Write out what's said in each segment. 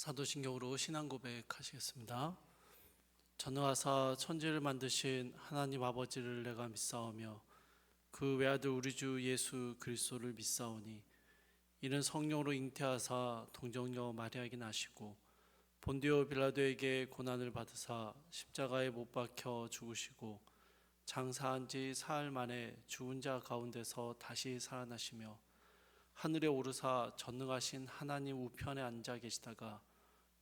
사도신경으로 신앙 고백하시겠습니다. 전능하사 천지를 만드신 하나님 아버지를 내가 믿사오며 그 외아들 우리 주 예수 그리스도를 믿사오니 이는 성령으로 잉태하사 동정녀 마리아에게 나시고 본디오 빌라도에게 고난을 받으사 십자가에 못 박혀 죽으시고 장사한 지 사흘 만에 죽은 자 가운데서 다시 살아나시며 하늘에 오르사 전능하신 하나님 우편에 앉아 계시다가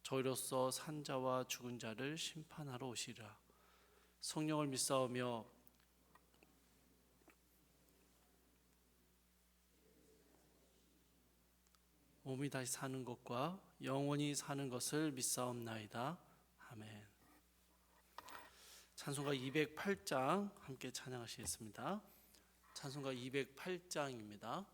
저희로서 산 자와 죽은 자를 심판하러 오시리라. 성령을 믿사오며 몸이 다시 사는 것과 영원히 사는 것을 믿사옵나이다. 아멘. 찬송가 208장 함께 찬양하시겠습니다. 찬송가 208장입니다.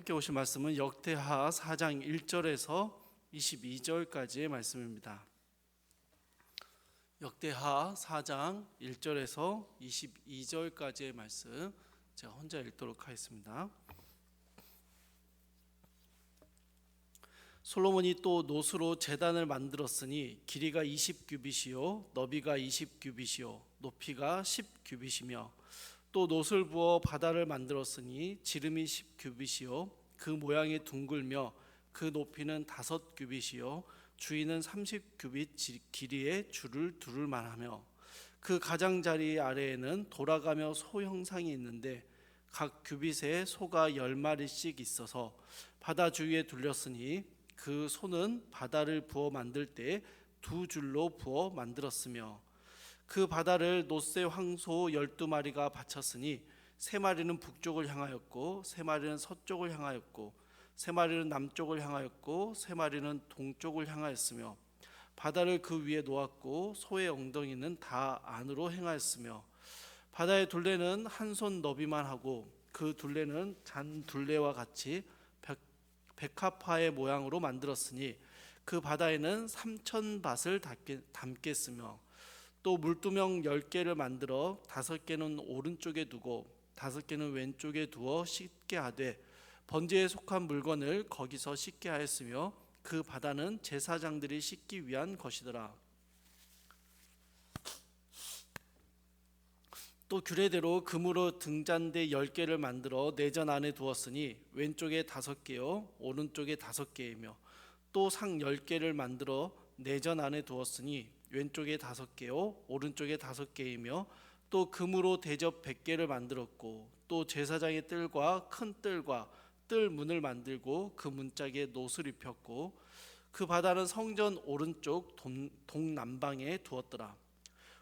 함께 오신 말씀은 역대하 4장 1절에서 22절까지의 말씀입니다. 역대하 4장 1절에서 22절까지의 말씀 제가 혼자 읽도록 하겠습니다. 솔로몬이 또 노수로 제단을 만들었으니 길이가 20규빗이요 너비가 20규빗이요 높이가 10규빗이며 또 놋을 부어 바다를 만들었으니 지름이 10규빗이요 그 모양이 둥글며 그 높이는 5규빗이요 주위는 30규빗 길이의 줄을 두를 만하며 그 가장자리 아래에는 돌아가며 소 형상이 있는데 각 규빗에 소가 10마리씩 있어서 바다 주위에 둘렸으니 그 소는 바다를 부어 만들 때 2줄로 부어 만들었으며 그 바다를 놋새 황소 12마리가 바쳤으니 3마리는 북쪽을 향하였고 3마리는 서쪽을 향하였고 3마리는 남쪽을 향하였고 3마리는 동쪽을 향하였으며 바다를 그 위에 놓았고 소의 엉덩이는 다 안으로 행하였으며 바다의 둘레는 한 손 너비만 하고 그 둘레는 잔 둘레와 같이 백합화의 모양으로 만들었으니 그 바다에는 3,000밭을 담겠으며 또 물두멍 10개를 만들어 5개는 오른쪽에 두고 5개는 왼쪽에 두어 씻게 하되 번제에 속한 물건을 거기서 씻게 하였으며 그 바다는 제사장들이 씻기 위한 것이더라. 또 규례대로 금으로 등잔대 10개를 만들어 내전 안에 두었으니 왼쪽에 5개요 오른쪽에 5개이며 또 상 10개를 만들어 내전 안에 두었으니 왼쪽에 5개요 오른쪽에 5개이며 또 금으로 대접 100개를 만들었고 또 제사장의 뜰과 큰 뜰과 뜰 문을 만들고 그 문짝에 놋을 입혔고 그 바다는 성전 오른쪽 동남방에 두었더라.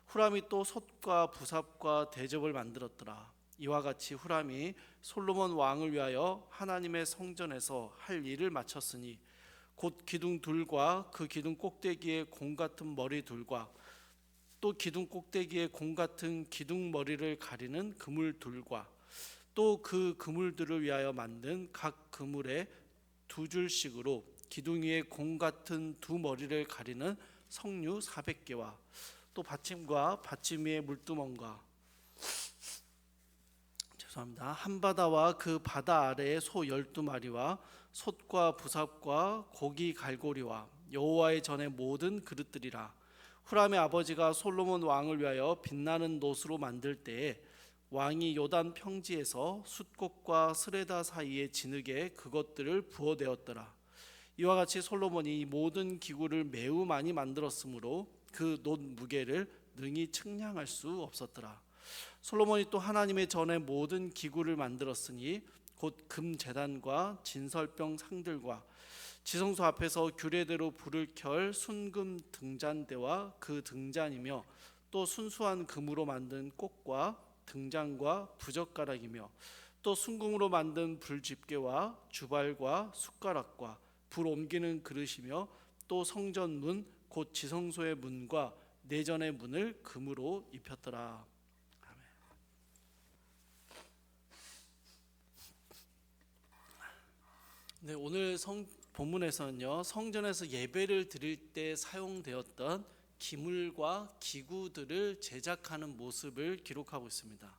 후람이 또 솥과 부삽과 대접을 만들었더라. 이와 같이 후람이 솔로몬 왕을 위하여 하나님의 성전에서 할 일을 마쳤으니 곧 기둥 둘과 그 기둥 꼭대기에 공 같은 머리 둘과 또 기둥 꼭대기에 공 같은 기둥 머리를 가리는 그물 둘과 또 그 그물들을 위하여 만든 각 그물에 2줄씩으로 기둥 위에 공 같은 2머리를 가리는 석류 400개와 또 받침과 받침 위에 물두멍과 한바다와 그 바다 아래에 소 12마리와 솥과 부삽과 고기 갈고리와 여호와의 전의 모든 그릇들이라. 후람의 아버지가 솔로몬 왕을 위하여 빛나는 놋으로 만들 때에 왕이 요단 평지에서 숫꽃과 스레다 사이의 진흙에 그것들을 부어대었더라. 이와 같이 솔로몬이 이 모든 기구를 매우 많이 만들었으므로 그 놋 무게를 능히 측량할 수 없었더라. 솔로몬이 또 하나님의 전에 모든 기구를 만들었으니 곧 금 제단과 진설병 상들과 지성소 앞에서 규례대로 불을 켤 순금 등잔대와 그 등잔이며 또 순수한 금으로 만든 꽃과 등잔과 부젓가락이며 또 순금으로 만든 불집게와 주발과 숟가락과 불 옮기는 그릇이며 또 성전 문 곧 지성소의 문과 내전의 문을 금으로 입혔더라. 네, 오늘 본문에서는요, 성전에서 예배를 드릴 때 사용되었던 기물과 기구들을 제작하는 모습을 기록하고 있습니다.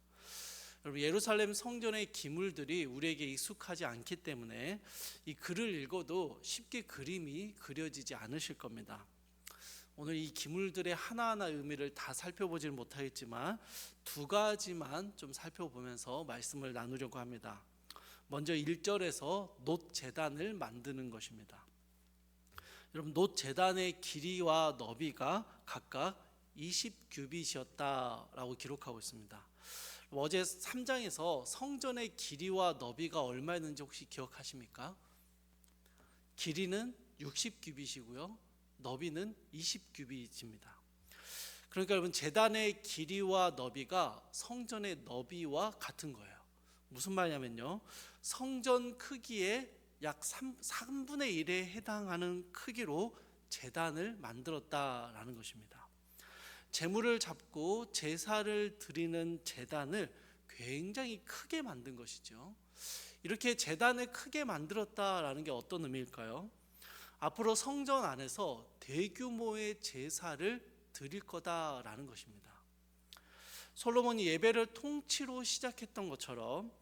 여러분, 예루살렘 성전의 기물들이 우리에게 익숙하지 않기 때문에 이 글을 읽어도 쉽게 그림이 그려지지 않으실 겁니다. 오늘 이 기물들의 하나하나 의미를 다 살펴보지는 못하겠지만 2가지만 좀 살펴보면서 말씀을 나누려고 합니다. 먼저 1절에서 놋 제단을 만드는 것입니다. 여러분, 놋 제단의 길이와 너비가 각각 20규빗이었다라고 기록하고 있습니다. 어제 3장에서 성전의 길이와 너비가 얼마였는지 혹시 기억하십니까? 길이는 60규빗이고요. 너비는 20규빗입니다. 그러니까 여러분, 제단의 길이와 너비가 성전의 너비와 같은 거예요. 무슨 말이냐면요, 성전 크기의 약 3분의 1에 해당하는 크기로 제단을 만들었다라는 것입니다. 제물을 잡고 제사를 드리는 제단을 굉장히 크게 만든 것이죠. 이렇게 제단을 크게 만들었다라는 게 어떤 의미일까요? 앞으로 성전 안에서 대규모의 제사를 드릴 거다라는 것입니다. 솔로몬이 예배로 통치를 시작했던 것처럼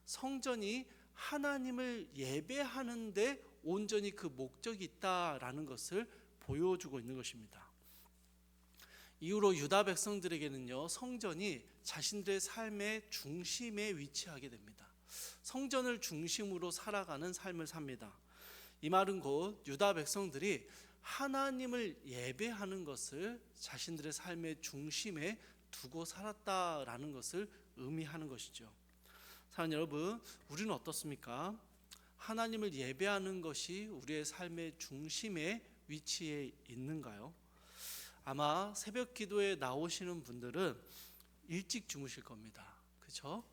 성전이 하나님을 예배하는데 온전히 그 목적이 있다라는 것을 보여주고 있는 것입니다. 이후로 유다 백성들에게는요, 성전이 자신들의 삶의 중심에 위치하게 됩니다. 성전을 중심으로 살아가는 삶을 삽니다. 이 말은 곧 유다 백성들이 하나님을 예배하는 것을 자신들의 삶의 중심에 두고 살았다라는 것을 의미하는 것이죠. 사랑하는 여러분, 우리는 어떻습니까? 하나님을 예배하는 것이 우리의 삶의 중심에 위치해 있는가요? 아마 새벽 기도에 나오시는 분들은 일찍 주무실 겁니다. 그렇죠?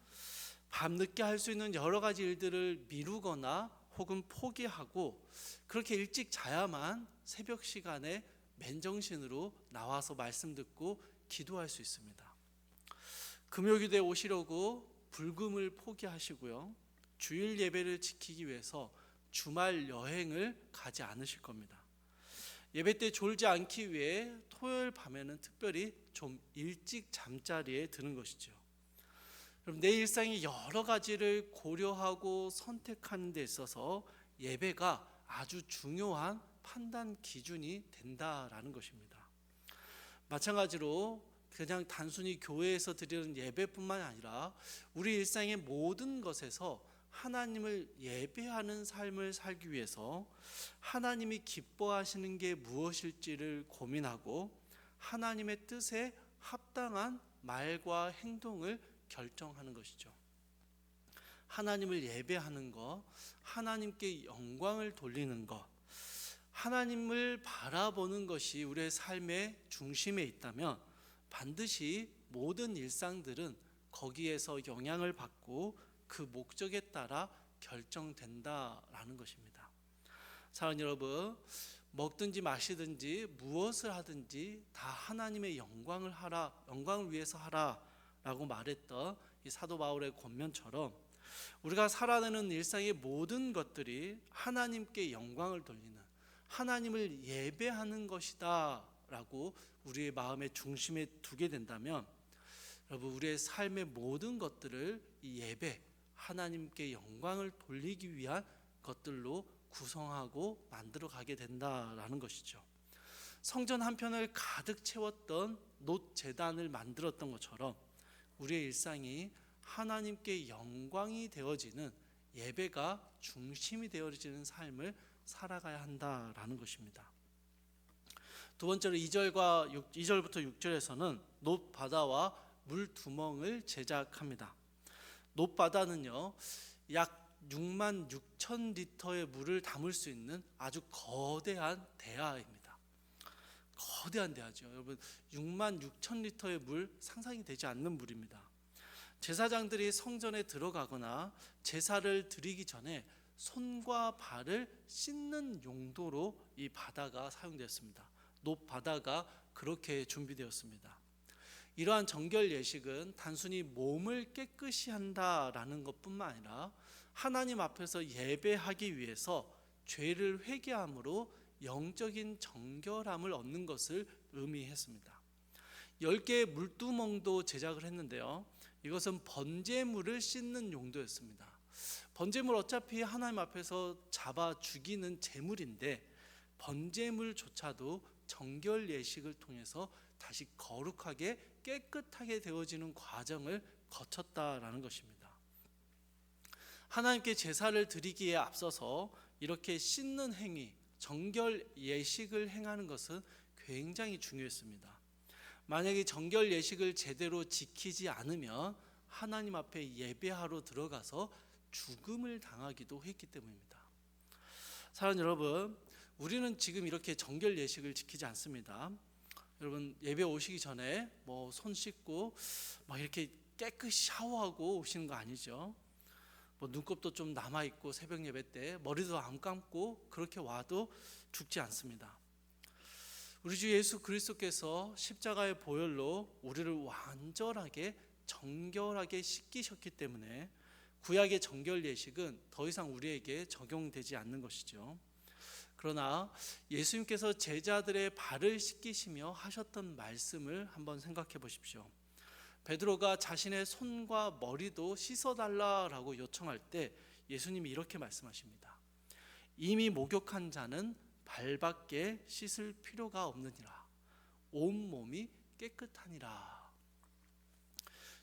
밤늦게 할 수 있는 여러 가지 일들을 미루거나 혹은 포기하고 그렇게 일찍 자야만 새벽 시간에 맨정신으로 나와서 말씀 듣고 기도할 수 있습니다. 금요기도에 오시려고 불금을 포기하시고요, 주일 예배를 지키기 위해서 주말 여행을 가지 않으실 겁니다. 예배 때 졸지 않기 위해 토요일 밤에는 특별히 좀 일찍 잠자리에 드는 것이죠. 그럼 내 일상의 여러 가지를 고려하고 선택하는 데 있어서 예배가 아주 중요한 판단 기준이 된다라는 것입니다. 마찬가지로 그냥 단순히 교회에서 드리는 예배뿐만 아니라 우리 일상의 모든 것에서 하나님을 예배하는 삶을 살기 위해서 하나님이 기뻐하시는 게 무엇일지를 고민하고 하나님의 뜻에 합당한 말과 행동을 결정하는 것이죠. 하나님을 예배하는 것, 하나님께 영광을 돌리는 것, 하나님을 바라보는 것이 우리의 삶의 중심에 있다면 반드시 모든 일상들은 거기에서 영향을 받고 그 목적에 따라 결정된다라는 것입니다. 사랑하는 여러분, 먹든지 마시든지 무엇을 하든지 다 하나님의 영광을 위해서 하라라고 말했던 이 사도 바울의 권면처럼 우리가 살아내는 일상의 모든 것들이 하나님께 영광을 돌리는, 하나님을 예배하는 것이다라고 우리의 마음의 중심에 두게 된다면 여러분, 우리의 삶의 모든 것들을 이 예배, 하나님께 영광을 돌리기 위한 것들로 구성하고 만들어 가게 된다라는 것이죠. 성전 한편을 가득 채웠던 놋 제단을 만들었던 것처럼 우리의 일상이 하나님께 영광이 되어지는, 예배가 중심이 되어지는 삶을 살아가야 한다라는 것입니다. 두 번째로 2절부터 6절에서는 놋 바다와 물 두멍을 제작합니다. 놋 바다는요, 약 6만 6천 리터의 물을 담을 수 있는 아주 거대한 대야입니다. 거대한 대야죠. 여러분, 6만 6천 리터의 물, 상상이 되지 않는 물입니다. 제사장들이 성전에 들어가거나 제사를 드리기 전에 손과 발을 씻는 용도로 이 바다가 사용되었습니다. 놋 바다가 그렇게 준비되었습니다. 이러한 정결 예식은 단순히 몸을 깨끗이 한다라는 것뿐만 아니라 하나님 앞에서 예배하기 위해서 죄를 회개함으로 영적인 정결함을 얻는 것을 의미했습니다. 10개의 물두멍도 제작을 했는데요, 이것은 번제물을 씻는 용도였습니다. 번제물 어차피 하나님 앞에서 잡아 죽이는 제물인데 번제물조차도 정결 예식을 통해서 다시 거룩하게 깨끗하게 되어지는 과정을 거쳤다라는 것입니다. 하나님께 제사를 드리기에 앞서서 이렇게 씻는 행위, 정결 예식을 행하는 것은 굉장히 중요했습니다. 만약에 정결 예식을 제대로 지키지 않으면 하나님 앞에 예배하러 들어가서 죽음을 당하기도 했기 때문입니다. 사랑하는 여러분, 우리는 지금 이렇게 정결 예식을 지키지 않습니다. 여러분, 예배 오시기 전에 손 씻고 이렇게 깨끗이 샤워하고 오시는 거 아니죠? 눈곱도 좀 남아 있고 새벽 예배 때 머리도 안 감고 그렇게 와도 죽지 않습니다. 우리 주 예수 그리스도께서 십자가의 보혈로 우리를 완전하게 정결하게 씻기셨기 때문에 구약의 정결 예식은 더 이상 우리에게 적용되지 않는 것이죠. 그러나 예수님께서 제자들의 발을 씻기시며 하셨던 말씀을 한번 생각해 보십시오. 베드로가 자신의 손과 머리도 씻어달라라고 요청할 때 예수님이 이렇게 말씀하십니다. 이미 목욕한 자는 발밖에 씻을 필요가 없느니라. 온몸이 깨끗하니라.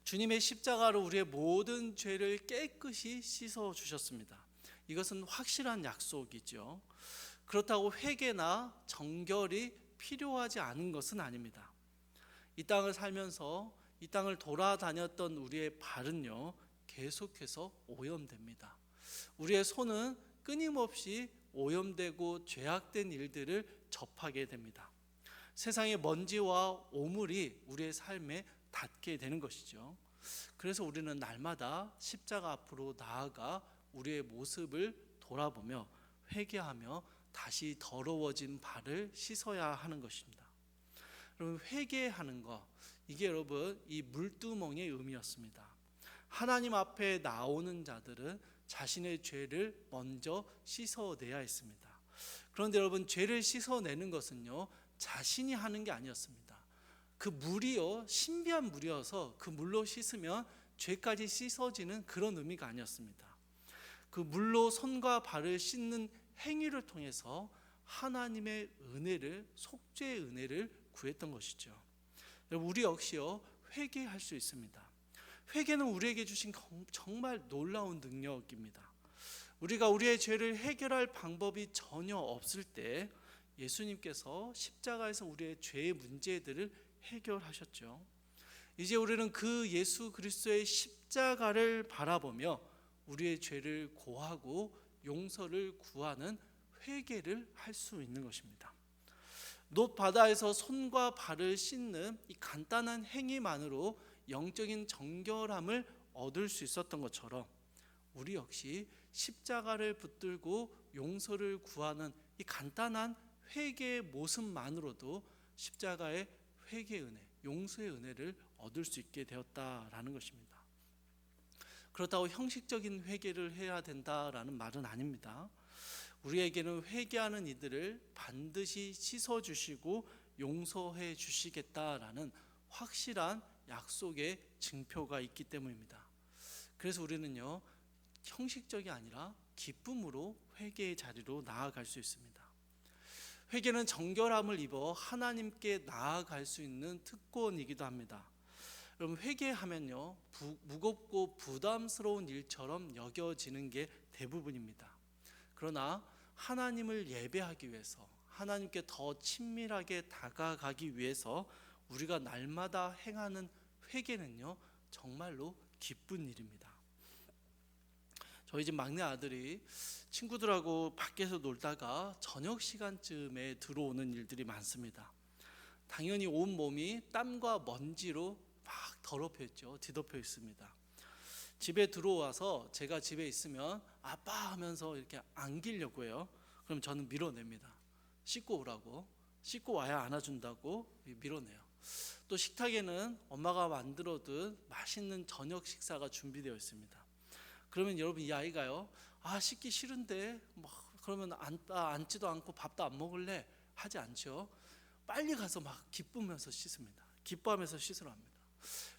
주님의 십자가로 우리의 모든 죄를 깨끗이 씻어 주셨습니다. 이것은 확실한 약속이죠. 그렇다고 회개나 정결이 필요하지 않은 것은 아닙니다. 이 땅을 살면서 이 땅을 돌아다녔던 우리의 발은요, 계속해서 오염됩니다. 우리의 손은 끊임없이 오염되고 죄악된 일들을 접하게 됩니다. 세상의 먼지와 오물이 우리의 삶에 닿게 되는 것이죠. 그래서 우리는 날마다 십자가 앞으로 나아가 우리의 모습을 돌아보며 회개하며 다시 더러워진 발을 씻어야 하는 것입니다. 여러분, 회개하는 것, 이게 여러분 이 물두멍의 의미였습니다. 하나님 앞에 나오는 자들은 자신의 죄를 먼저 씻어내야 했습니다. 그런데 여러분, 죄를 씻어내는 것은요, 자신이 하는 게 아니었습니다. 그 물이요, 신비한 물이어서 그 물로 씻으면 죄까지 씻어지는 그런 의미가 아니었습니다. 그 물로 손과 발을 씻는 행위를 통해서 하나님의 은혜를, 속죄의 은혜를 구했던 것이죠. 우리 역시요, 회개할 수 있습니다. 회개는 우리에게 주신 정말 놀라운 능력입니다. 우리가 우리의 죄를 해결할 방법이 전혀 없을 때 예수님께서 십자가에서 우리의 죄의 문제들을 해결하셨죠. 이제 우리는 그 예수 그리스도의 십자가를 바라보며 우리의 죄를 고하고 용서를 구하는 회개를 할 수 있는 것입니다. 높 바다에서 손과 발을 씻는 이 간단한 행위만으로 영적인 정결함을 얻을 수 있었던 것처럼 우리 역시 십자가를 붙들고 용서를 구하는 이 간단한 회개의 모습만으로도 십자가의 회개의 은혜, 용서의 은혜를 얻을 수 있게 되었다라는 것입니다. 그렇다고 형식적인 회개를 해야 된다라는 말은 아닙니다. 우리에게는 회개하는 이들을 반드시 씻어주시고 용서해 주시겠다라는 확실한 약속의 증표가 있기 때문입니다. 그래서 우리는요, 형식적이 아니라 기쁨으로 회개의 자리로 나아갈 수 있습니다. 회개는 정결함을 입어 하나님께 나아갈 수 있는 특권이기도 합니다. 여러분, 회개하면요, 무겁고 부담스러운 일처럼 여겨지는 게 대부분입니다. 그러나 하나님을 예배하기 위해서, 하나님께 더 친밀하게 다가가기 위해서 우리가 날마다 행하는 회개는요, 정말로 기쁜 일입니다. 저희 집 막내 아들이 친구들하고 밖에서 놀다가 저녁 시간쯤에 들어오는 일들이 많습니다. 당연히 온 몸이 땀과 먼지로 막 더럽혀 있죠. 뒤덮여 있습니다. 집에 들어와서 제가 집에 있으면 아빠 하면서 이렇게 안기려고 해요. 그럼 저는 밀어냅니다. 씻고 오라고. 씻고 와야 안아준다고 밀어내요. 또 식탁에는 엄마가 만들어둔 맛있는 저녁 식사가 준비되어 있습니다. 그러면 여러분, 이 아이가요, 씻기 싫은데 그러면 앉지도 않고 밥도 안 먹을래 하지 않죠. 빨리 가서 막 기쁘면서 씻습니다. 기뻐하면서 씻으러 합니다.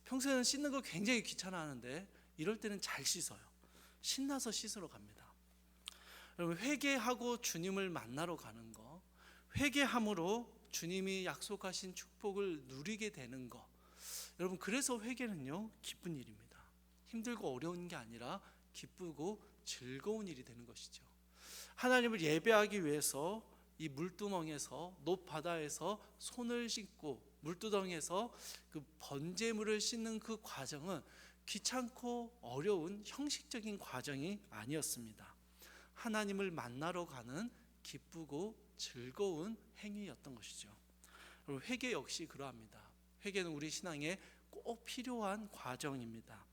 평소에는 씻는 거 굉장히 귀찮아하는데 이럴 때는 잘 씻어요. 신나서 씻으러 갑니다. 여러분, 회개하고 주님을 만나러 가는 거, 회개함으로 주님이 약속하신 축복을 누리게 되는 거, 여러분, 그래서 회개는요, 기쁜 일입니다. 힘들고 어려운 게 아니라 기쁘고 즐거운 일이 되는 것이죠. 하나님을 예배하기 위해서 이 물두멍에서, 높 바다에서 손을 씻고 물두덩에서 그 번제물을 씻는 그 과정은 귀찮고 어려운 형식적인 과정이 아니었습니다. 하나님을 만나러 가는 기쁘고 즐거운 행위였던 것이죠. 여러분, 회개 역시 그러합니다. 회개는 우리 신앙에 꼭 필요한 과정입니다.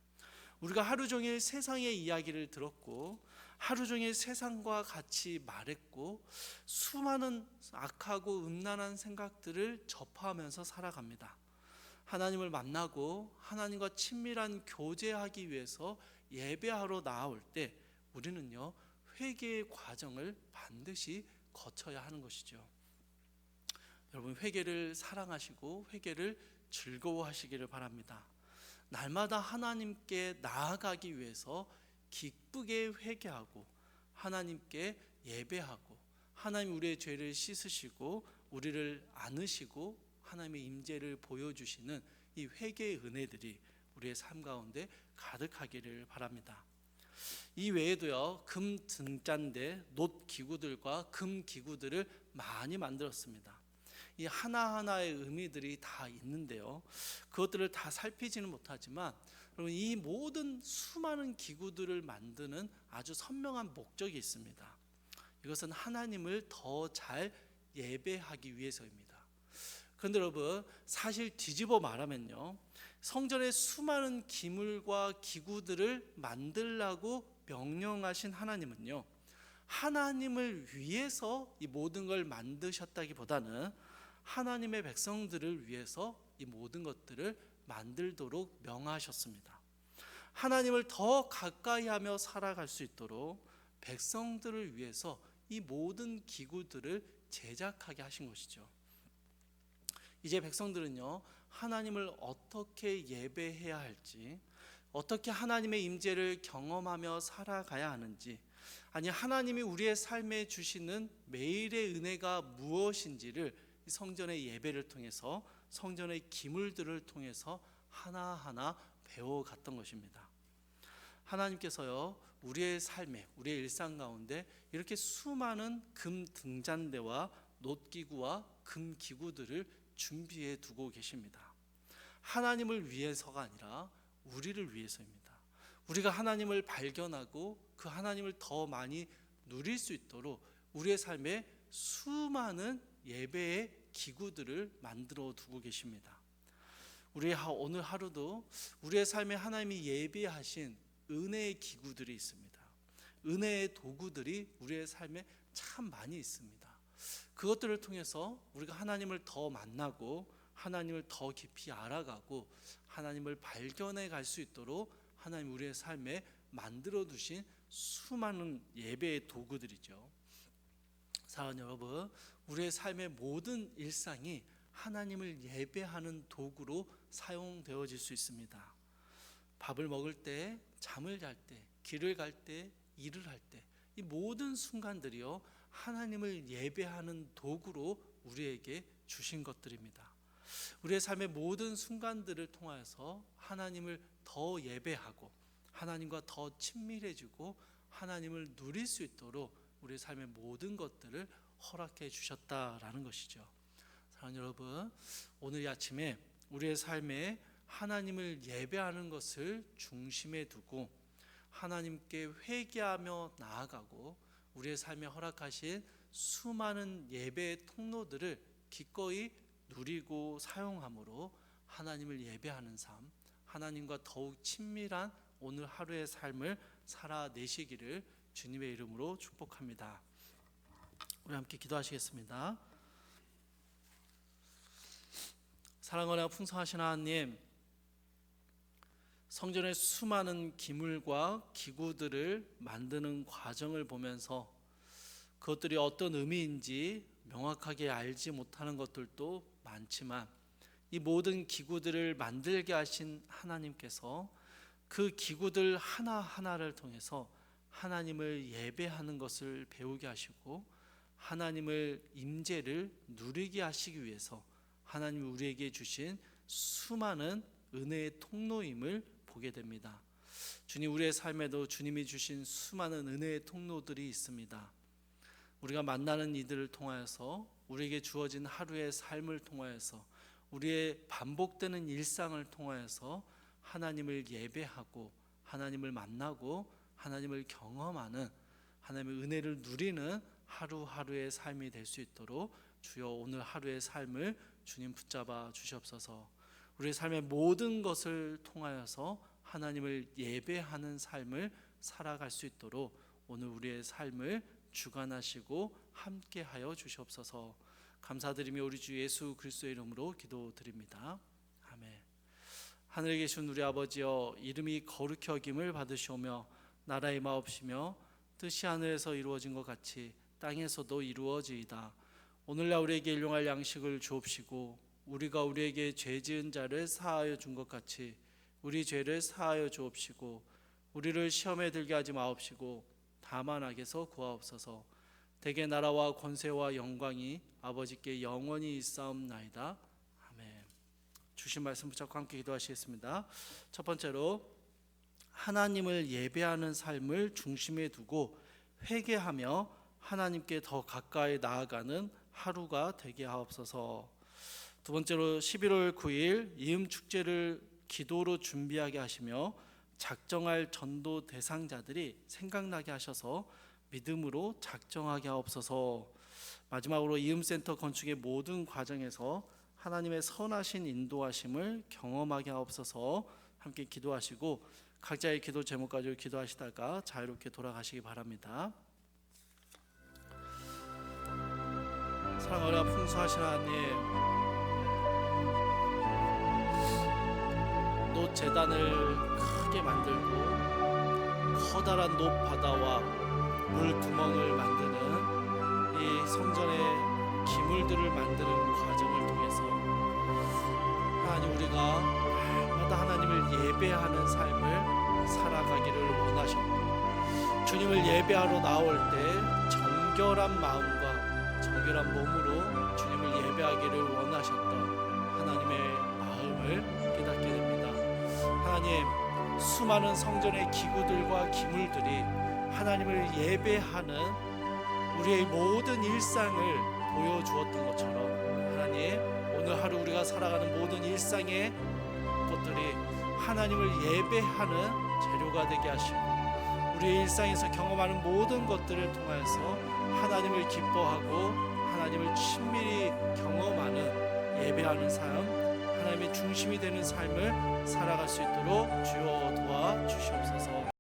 우리가 하루 종일 세상의 이야기를 들었고 하루 종일 세상과 같이 말했고 수많은 악하고 음란한 생각들을 접하면서 살아갑니다. 하나님을 만나고 하나님과 친밀한 교제하기 위해서 예배하러 나올 때 우리는요, 회개의 과정을 반드시 거쳐야 하는 것이죠. 여러분, 회개를 사랑하시고 회개를 즐거워하시기를 바랍니다. 날마다 하나님께 나아가기 위해서 기쁘게 회개하고 하나님께 예배하고 하나님 우리의 죄를 씻으시고 우리를 안으시고 하나님의 임재를 보여주시는 이 회개의 은혜들이 우리의 삶 가운데 가득하기를 바랍니다. 이 외에도요, 금 등잔대, 놋 기구들과 금 기구들을 많이 만들었습니다. 이 하나하나의 의미들이 다 있는데요, 그것들을 다 살피지는 못하지만 여러분, 이 모든 수많은 기구들을 만드는 아주 선명한 목적이 있습니다. 이것은 하나님을 더 잘 예배하기 위해서입니다. 그런데 여러분, 사실 뒤집어 말하면요, 성전에 수많은 기물과 기구들을 만들라고 명령하신 하나님은요, 하나님을 위해서 이 모든 걸 만드셨다기보다는 하나님의 백성들을 위해서 이 모든 것들을 만들도록 명하셨습니다. 하나님을 더 가까이 하며 살아갈 수 있도록 백성들을 위해서 이 모든 기구들을 제작하게 하신 것이죠. 이제 백성들은요, 하나님을 어떻게 예배해야 할지, 어떻게 하나님의 임재를 경험하며 살아가야 하는지, 아니 하나님이 우리의 삶에 주시는 매일의 은혜가 무엇인지를 성전의 예배를 통해서, 성전의 기물들을 통해서 하나하나 배워갔던 것입니다. 하나님께서요, 우리의 삶에, 우리의 일상 가운데 이렇게 수많은 금 등잔대와 놋기구와 금 기구들을 준비해 두고 계십니다. 하나님을 위해서가 아니라 우리를 위해서입니다. 우리가 하나님을 발견하고 그 하나님을 더 많이 누릴 수 있도록 우리의 삶에 수많은 예배의 기구들을 만들어 두고 계십니다. 우리 오늘 하루도 우리의 삶에 하나님이 예비하신 은혜의 기구들이 있습니다. 은혜의 도구들이 우리의 삶에 참 많이 있습니다. 그것들을 통해서 우리가 하나님을 더 만나고 하나님을 더 깊이 알아가고 하나님을 발견해 갈 수 있도록 하나님 우리의 삶에 만들어 두신 수많은 예배의 도구들이죠. 사랑하는 여러분, 우리의 삶의 모든 일상이 하나님을 예배하는 도구로 사용되어질 수 있습니다. 밥을 먹을 때, 잠을 잘 때, 길을 갈 때, 일을 할 때, 이 모든 순간들이요, 하나님을 예배하는 도구로 우리에게 주신 것들입니다. 우리의 삶의 모든 순간들을 통해서 하나님을 더 예배하고 하나님과 더 친밀해지고 하나님을 누릴 수 있도록 우리의 삶의 모든 것들을 허락해 주셨다라는 것이죠. 사랑하는 여러분, 오늘 이 아침에 우리의 삶에 하나님을 예배하는 것을 중심에 두고 하나님께 회개하며 나아가고 우리의 삶에 허락하신 수많은 예배의 통로들을 기꺼이 누리고 사용함으로 하나님을 예배하는 삶, 하나님과 더욱 친밀한 오늘 하루의 삶을 살아내시기를 주님의 이름으로 축복합니다. 우리 함께 기도하시겠습니다. 사랑하고 풍성하신 하나님, 성전의 수많은 기물과 기구들을 만드는 과정을 보면서 그것들이 어떤 의미인지 명확하게 알지 못하는 것들도 많지만 이 모든 기구들을 만들게 하신 하나님께서 그 기구들 하나하나를 통해서 하나님을 예배하는 것을 배우게 하시고 하나님을 임재를 누리게 하시기 위해서 하나님이 우리에게 주신 수많은 은혜의 통로임을 보게 됩니다. 주님, 우리의 삶에도 주님이 주신 수많은 은혜의 통로들이 있습니다. 우리가 만나는 이들을 통하여서 우리에게 주어진 하루의 삶을 통하여서 우리의 반복되는 일상을 통하여서 하나님을 예배하고 하나님을 만나고 하나님을 경험하는 하나님의 은혜를 누리는 하루하루의 삶이 될 수 있도록 주여 오늘 하루의 삶을 주님 붙잡아 주시옵소서. 우리의 삶의 모든 것을 통하여서 하나님을 예배하는 삶을 살아갈 수 있도록 오늘 우리의 삶을 주관하시고 함께하여 주시옵소서. 감사드리며 우리 주 예수 그리스도의 이름으로 기도드립니다. 아멘. 하늘에 계신 우리 아버지여, 이름이 거룩히 여김을 받으시오며 나라의 마옵시며 뜻이 하늘에서 이루어진 것 같이 땅에서도 이루어지이다. 오늘날 우리에게 일용할 양식을 주옵시고 우리가 우리에게 죄 지은 자를 사하여 준 것 같이 우리 죄를 사하여 주옵시고 우리를 시험에 들게 하지 마옵시고 다만 악에서 구하옵소서. 대개 나라와 권세와 영광이 아버지께 영원히 있사옵나이다. 아멘. 주신 말씀 붙잡고 함께 기도하시겠습니다. 첫 번째로 하나님을 예배하는 삶을 중심에 두고 회개하며 하나님께 더 가까이 나아가는 하루가 되게 하옵소서. 두 번째로 11월 9일 이음 축제를 기도로 준비하게 하시며 작정할 전도 대상자들이 생각나게 하셔서 믿음으로 작정하게 하옵소서. 마지막으로 이음센터 건축의 모든 과정에서 하나님의 선하신 인도하심을 경험하게 하옵소서. 함께 기도하시고 각자의 기도 제목 가지고 기도하시다가 자유롭게 돌아가시기 바랍니다. 사랑하라 풍성하신 하나님, 놋 제단을 크게 만들고 커다란 놋 바다와 물 구멍을 만드는 이 성전의 기물들을 만드는 과정을 통해서 하나님, 우리가 날마다 하나님을 예배하는 삶을 살아가기를 원하셨고 주님을 예배하러 나올 때 정결한 마음과 정결한 몸으로 주님을 예배하기를 원하셨던 하나님의 마음을 깨닫게 됩니다. 하나님, 수많은 성전의 기구들과 기물들이 하나님을 예배하는 우리의 모든 일상을 보여주었던 것처럼 하나님, 오늘 하루 우리가 살아가는 모든 일상의 것들이 하나님을 예배하는 재료가 되게 하시고, 우리의 일상에서 경험하는 모든 것들을 통해서 하나님을 기뻐하고 하나님을 친밀히 경험하는 예배하는 삶, 하나님의 중심이 되는 삶을 살아갈 수 있도록 주여 도와주시옵소서.